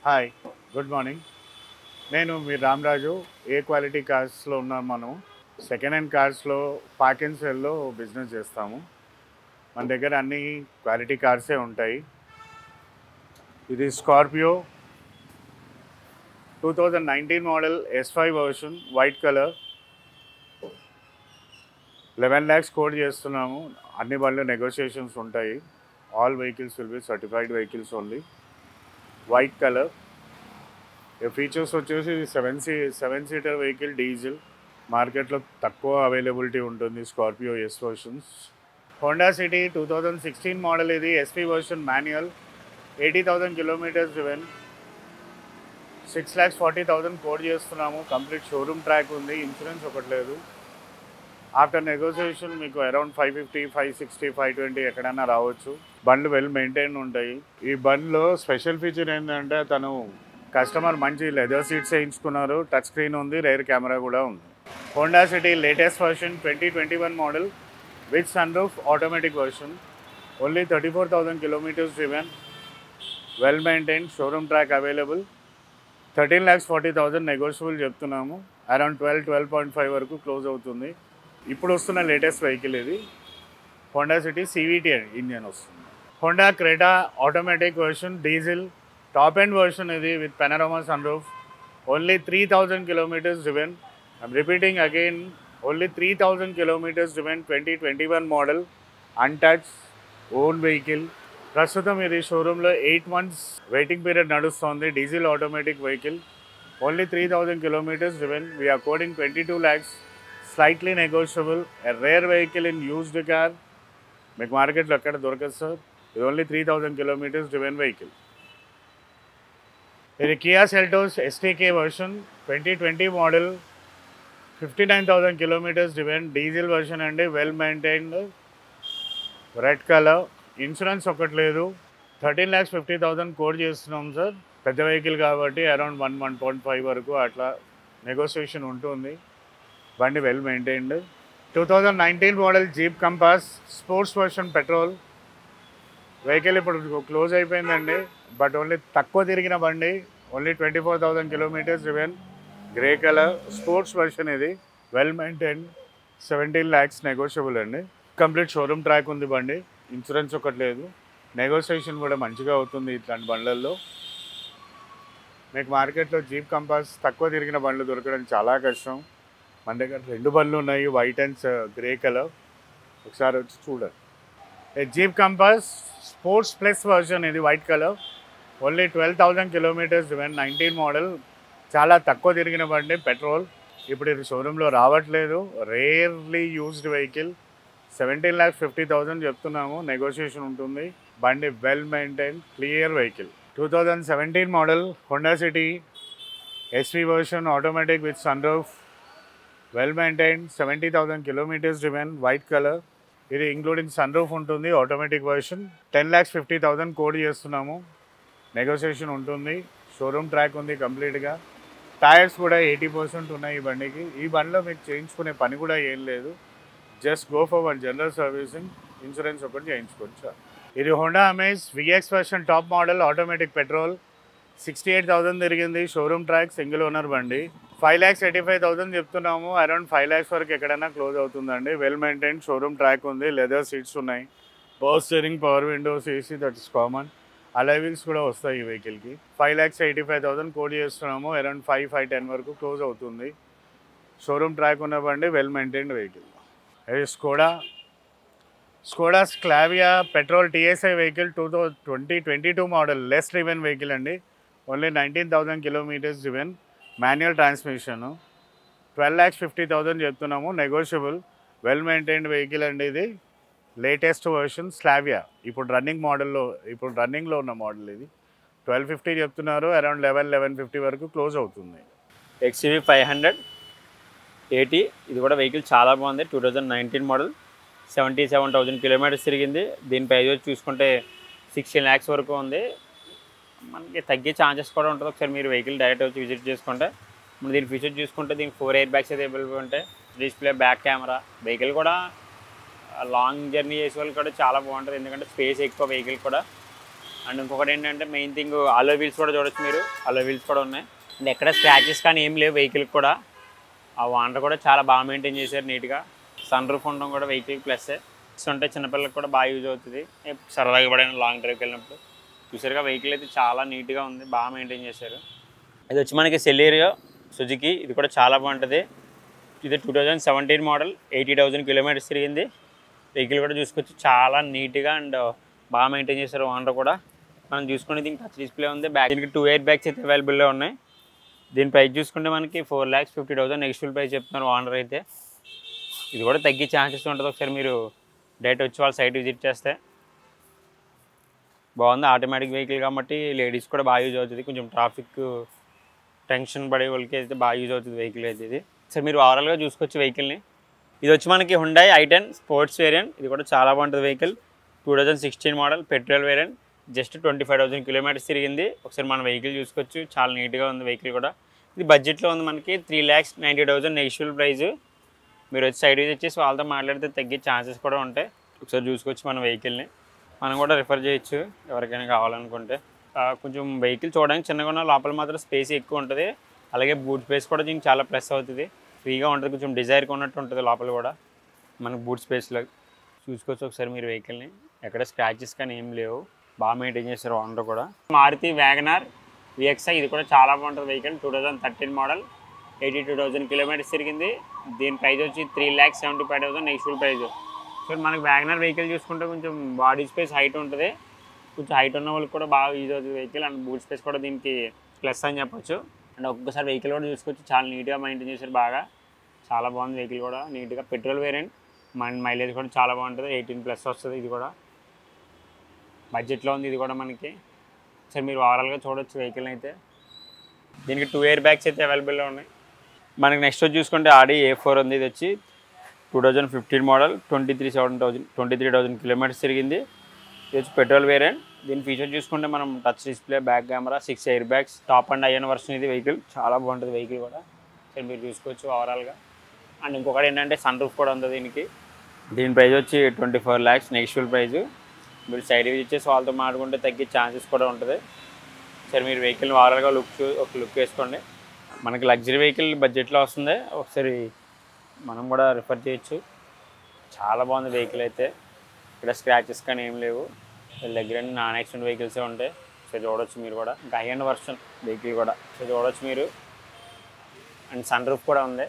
Hi, good morning. నేను మీ రామరాజు. ఏ quality కార్స్లో ఉన్నాం మనం. సెకండ్ హ్యాండ్ కార్స్లో పార్క్ అండ్ సేల్లో బిజినెస్ చేస్తాము. మన దగ్గర అన్ని క్వాలిటీ కార్సే ఉంటాయి. ఇది Scorpio 2019 model S5 version, white colour. 11 lakhs code చేస్తున్నాము. అన్ని బండ్లు నెగోషియేషన్స్ ఉంటాయి. All vehicles will be certified vehicles only. White colour. Features వచ్చేసి సెవెన్ సీటర్ వెహికల్, డీజిల్. మార్కెట్లో తక్కువ అవైలబిలిటీ ఉంటుంది Scorpio yes versions. Honda city 2016 model, ఇది SP version manual. 80,000 kilometres driven. 6,40,000 code చేస్తున్నాము. కంప్లీట్ షోరూమ్ ట్రాక్ ఉంది. Insurance ఒకటి లేదు. After negotiation మీకు అరౌండ్ 550, 560, 520 ఎక్కడైనా రావచ్చు. బండ్లు వెల్ మెయింటైన్ ఉంటాయి. ఈ బండ్లో స్పెషల్ ఫీచర్ ఏంటంటే తను కస్టమర్ మంచి లెదర్ సీట్స్ వేయించుకున్నారు. టచ్ స్క్రీన్ ఉంది, రేర్ కెమెరా కూడా ఉంది. Honda City latest version 2021 model with sun roof, automatic version. Only 34,000 kilometres driven. Well maintain, showroom track available. 13,40,000 negotiable చెప్తున్నాము. అరౌండ్ 12.5 వరకు క్లోజ్ అవుతుంది. ఇప్పుడు వస్తున్న లేటెస్ట్ వెహికల్ ఇది. హోండా సిటీ CVT ఇంజన్ వస్తుంది. Honda Creta automatic version, diesel. Top end version ఇది with panorama sunroof. Only 3,000 kilometres driven. I'm repeating again, only 3,000 kilometres driven. 2021 model, untouch, own vehicle. ప్రస్తుతం ఇది షోరూంలో 8 months waiting period నడుస్తుంది. Diesel automatic vehicle. Only 3,000 kilometres driven. We're quoting 22 lakhs. Slightly negotiable. A rare vehicle in used car. మీకు మార్కెట్లో ఎక్కడ దొరకదు sir. ఇది only 3,000 kilometres driven vehicle. ఇది Kia Seltos STK version 2020 model. 59,000 kilometres driven. Diesel version అండి, well maintained, red colour. Insurance ఒకటి లేదు. 13,50,000 code చేస్తున్నాం సార్. పెద్ద వెహికల్ కాబట్టి అరౌండ్ 1.5 వరకు అట్లా నెగోసియేషన్ ఉంటుంది. బండి well maintained. 2019 model Jeep Compass, sports version, petrol. Vehicle ఇప్పుడు క్లోజ్ అయిపోయిందండి, బట్ ఓన్లీ తక్కువ తిరిగిన బండి. ఓన్లీ 24,000 kilometres driven. Grey colour, sports version ఇది. Well maintain. 17 lakhs నెగోషియబుల్ అండి. కంప్లీట్ షోరూమ్ ట్రాక్ ఉంది బండి. ఇన్సూరెన్స్ ఒకటి లేదు. నెగోసియేషన్ కూడా మంచిగా అవుతుంది ఇట్లాంటి బండ్లల్లో. మీకు మార్కెట్లో జీప్ కంపాస్ తక్కువ తిరిగిన బండ్లు దొరకడం చాలా కష్టం. మన దగ్గర 2 బండ్లు ఉన్నాయి, వైట్ అండ్ గ్రే కలర్. ఒకసారి వచ్చి చూడండి. Jeep Compass sports plus version ఇది, white colour. Only 12,000 kilometres driven. 19 model. చాలా తక్కువ తిరిగిన బండి, పెట్రోల్. ఇప్పుడు ఇది షోరూంలో రావట్లేదు. Rarely used vehicle. 17,50,000 చెప్తున్నాము. నెగోషియేషన్ ఉంటుంది. బండి well maintain, clear vehicle. 2017 model Honda City SV version, automatic with sun roof, well maintain. 70,000 kilometres driven. White colour. ఇది ఇంక్లూడింగ్ సన్ రూఫ్ ఉంటుంది, ఆటోమేటిక్ వర్షన్. 10,50,000 కోడ్ చేస్తున్నాము. నెగోసియేషన్ ఉంటుంది. షోరూమ్ ట్రాక్ ఉంది కంప్లీట్గా. Tyres కూడా 80% ఉన్నాయి ఈ బండికి. ఈ బండిలో మీకు చేయించుకునే పని కూడా ఏం లేదు. Just go for general servicing, insurance ఒకటి చేయించుకోవచ్చు. ఇది Honda amaze VX version, top model, automatic, petrol. 68,000 తిరిగింది. షోరూమ్ ట్రాక్, సింగిల్ ఓనర్ బండి. 5,85,000 చెప్తున్నాము. అరౌండ్ 5 lakhs వరకు ఎక్కడైనా క్లోజ్ అవుతుందండి. వెల్ మెయింటైన్, షోరూమ్ ట్రాక్ ఉంది. లెదర్ సీట్స్ ఉన్నాయి. Power steering, power Windows, AC, that is common. Alai wheels కూడా వస్తాయి ఈ వెహికల్కి. 5,85,000 కోడ్ చేస్తున్నాము. అరౌండ్ 5-10 వరకు క్లోజ్ అవుతుంది. షోరూమ్ ట్రాక్ ఉన్న బండి, వెల్ మెయింటైన్డ్ వెహికల్. ఇది Skoda Slavia petrol TSI vehicle. 2022 model, less driven vehicle అండి. Only 19,000 kilometres driven. Manual transmission. 12,50,000 చెప్తున్నాము. నెగోషియబుల్. వెల్ మెయింటైన్డ్ వెహికల్ అండి ఇది. Latest version Slavia. ఇప్పుడు రన్నింగ్లో ఉన్న మోడల్ ఇది. 1250 చెప్తున్నారు. అరౌండ్ 1150 వరకు క్లోజ్ అవుతుంది. XUV 500 80. ఇది కూడా వెహికల్ చాలా బాగుంది. 2019 మోడల్. 77,000 కిలోమీటర్స్ తిరిగింది. దీని ప్రైస్ వచ్చి చూసుకుంటే 16 lakhs వరకు ఉంది. మనకి తగ్గే ఛాన్సెస్ కూడా ఉంటుంది. ఒకసారి మీరు వెహికల్ డైరెక్ట్ వచ్చి విజిట్ చేసుకుంటే. మనం దీని ఫీచర్ చూసుకుంటే దీనికి 4 air bags అయితే అవైలబుల్ ఉంటాయి. Display, back camera. వెహికల్ కూడా లాంగ్ జర్నీ చేసే వాళ్ళు కూడా చాలా బాగుంటుంది, ఎందుకంటే స్పేస్ ఎక్కువ వెహికల్ కూడా. అండ్ ఇంకొకటి ఏంటంటే మెయిన్ థింగ్ అలో వీల్స్ కూడా చూడొచ్చు మీరు. అలో వీల్స్ కూడా ఉన్నాయి. అండ్ ఎక్కడ స్క్రాచెస్ కానీ ఏం లేవు వెహికల్కి కూడా. ఆ వాండర్ కూడా చాలా బాగా మెయింటైన్ చేశారు నీట్గా. సన్ రూఫ్ ఉండడం కూడా వెహికల్ ప్లస్సే. అంటే చిన్నపిల్లలకు కూడా బాగా యూజ్ అవుతుంది సరదాగా పడిన లాంగ్ డ్రైవ్కి వెళ్ళినప్పుడు. చూసారుగా వెహికల్ అయితే చాలా నీట్గా ఉంది, బాగా మెయింటైన్ చేశారు. ఇది వచ్చి మనకి సెలీరియో సుజుకి. ఇది కూడా చాలా బాగుంటుంది. ఇది 2017 మోడల్, 80,000 కిలోమీటర్స్ తిరిగింది. వెహికల్ కూడా చూసుకోవచ్చు, చాలా నీట్గా అండ్ బాగా మెయింటైన్ చేశారు ఓనర్ కూడా. మనం చూసుకుంటే దీనికి టచ్ డిస్ప్లే ఉంది. బ్యాక్ దీనికి 2 ఎయిర్ బ్యాగ్స్ అయితే అవైలబుల్లో ఉన్నాయి. దీని ప్రైస్ చూసుకుంటే మనకి 4,50,000 నెక్స్ట్ ప్రైస్ చెప్తున్నారు ఓనర్ అయితే. ఇది కూడా తగ్గే ఛాన్సెస్ ఉంటుంది. ఒకసారి మీరు డైరెక్ట్ వచ్చి వాళ్ళ సైట్ విజిట్ చేస్తే. బాగుంది, ఆటోమేటిక్ వెహికల్ కాబట్టి లేడీస్ కూడా బాగా యూజ్ అవుతుంది. కొంచెం ట్రాఫిక్ టెన్షన్ పడే వాళ్ళకి అయితే బాగా యూజ్ అవుతుంది వెహికల్ అయితే ఇది. సరే మీరు ఓవరాల్గా చూసుకోవచ్చు వెహికల్ని. ఇది వచ్చి మనకి హుండాయ్ i10 స్పోర్ట్స్ వేరియంట్. ఇది కూడా చాలా బాగుంటుంది vehicle. 2016 model, petrol variant. Just 25,000 kilometres తిరిగింది. ఒకసారి మన వెహికల్ చూసుకోవచ్చు, చాలా నీట్గా ఉంది వెహికల్ కూడా. ఇది బడ్జెట్లో ఉంది మనకి 3,90,000 నెగిషియల్ ప్రైస్. మీరు వచ్చి సైడ్ విజిట్ చేసి వాళ్ళతో మాట్లాడితే తగ్గే ఛాన్సెస్ కూడా ఉంటాయి. ఒకసారి చూసుకోవచ్చు మన వెహికల్ని. మనం కూడా రిఫర్ చేయొచ్చు ఎవరికైనా కావాలనుకుంటే. కొంచెం వెహికల్ చూడడానికి చిన్నగా ఉన్న, లోపల మాత్రం స్పేస్ ఎక్కువ ఉంటుంది. అలాగే బూట్ స్పేస్ కూడా దీనికి చాలా ప్లస్ అవుతుంది, ఫ్రీగా ఉంటుంది. కొంచెం డిజైర్గా ఉన్నట్టు ఉంటుంది లోపల కూడా మనకు బూట్ స్పేస్లో. చూసుకోవచ్చు ఒకసారి మీరు వెహికల్ని. ఎక్కడ స్క్రాచెస్ కానీ ఏం లేవు, బాగా మెయింటైన్ చేస్తారు ఓనర్ కూడా. మారుతి వ్యాగనార్ VXi. ఇది కూడా చాలా బాగుంటుంది వెహికల్. 2013 మోడల్, 82,000 కిలోమీటర్స్ తిరిగింది. దీని ప్రైస్ వచ్చి 3,75,000 నెక్స్ట్ ప్రైస్. సో మనకి వ్యాగనార్ వెహికల్ చూసుకుంటే కొంచెం బాడీ స్పేస్ హైట్ ఉంటుంది. కొంచెం హైట్ ఉన్న వాళ్ళకి కూడా బాగా యూజ్ అవుతుంది వెహికల్. అండ్ బూట్ స్పేస్ కూడా దీనికి ప్లస్ అని చెప్పొచ్చు. అండ్ ఒక్కసారి వెహికల్ కూడా చూసుకోవచ్చు, చాలా నీట్గా మెయింటైన్ చేశారు బాగా. చాలా బాగుంది వెహికల్ కూడా నీట్గా. పెట్రోల్ వేరియంట్, మైలేజ్ కూడా చాలా బాగుంటుంది. 18+ వస్తుంది. ఇది కూడా బడ్జెట్లో ఉంది. ఇది కూడా మనకి సరే మీరు ఓవరాల్గా చూడొచ్చు వెహికల్ని అయితే. దీనికి 2 ఎయిర్ బ్యాగ్స్ అయితే అవైలబుల్లో ఉన్నాయి. మనకి నెక్స్ట్ వచ్చి చూసుకుంటే ఆడి A4 ఉంది. ఇది వచ్చి 2015 మోడల్, 23,000 కిలోమీటర్స్ తిరిగింది. ఇది వచ్చి పెట్రోల్ వేరియంట్. దీని ఫీచర్ చూసుకుంటే మనం touch display, back camera, 6 air bags, top and ఐఎన్ వర్షన్ ఇది వెహికల్. చాలా బాగుంటుంది వెహికల్ కూడా. సరే మీరు చూసుకోవచ్చు ఓవరాల్గా. అండ్ ఇంకొకటి ఏంటంటే సన్ రూఫ్ కూడా ఉంది దీనికి. దీని ప్రైస్ వచ్చి 24 lakhs నెక్స్ట్ ప్రైస్. మీరు సైడ్ విజిట్ చేసి వాళ్ళతో మాట్లాడుకుంటే తగ్గే ఛాన్సెస్ కూడా ఉంటుంది. సరే మీరు వెహికల్ని ఓవరాల్గా ఒక లుక్ వేసుకోండి. మనకి లగ్జరీ వెహికల్ బడ్జెట్లో వస్తుంది. ఒకసారి మనం కూడా రిఫర్ చేయొచ్చు. చాలా బాగుంది వెహికల్ అయితే. ఇక్కడ స్క్రాచెస్ కానీ ఏం లేవు. వీళ్ళ దగ్గర నాన్ యాక్సిడెంట్ వెహికల్సే ఉంటాయి. సో చూడవచ్చు మీరు కూడా. ఇంకా హై అండ్ వర్షన్ వెహికల్ కూడా సో చూడవచ్చు మీరు. అండ్ సన్ రూఫ్ కూడా ఉంది.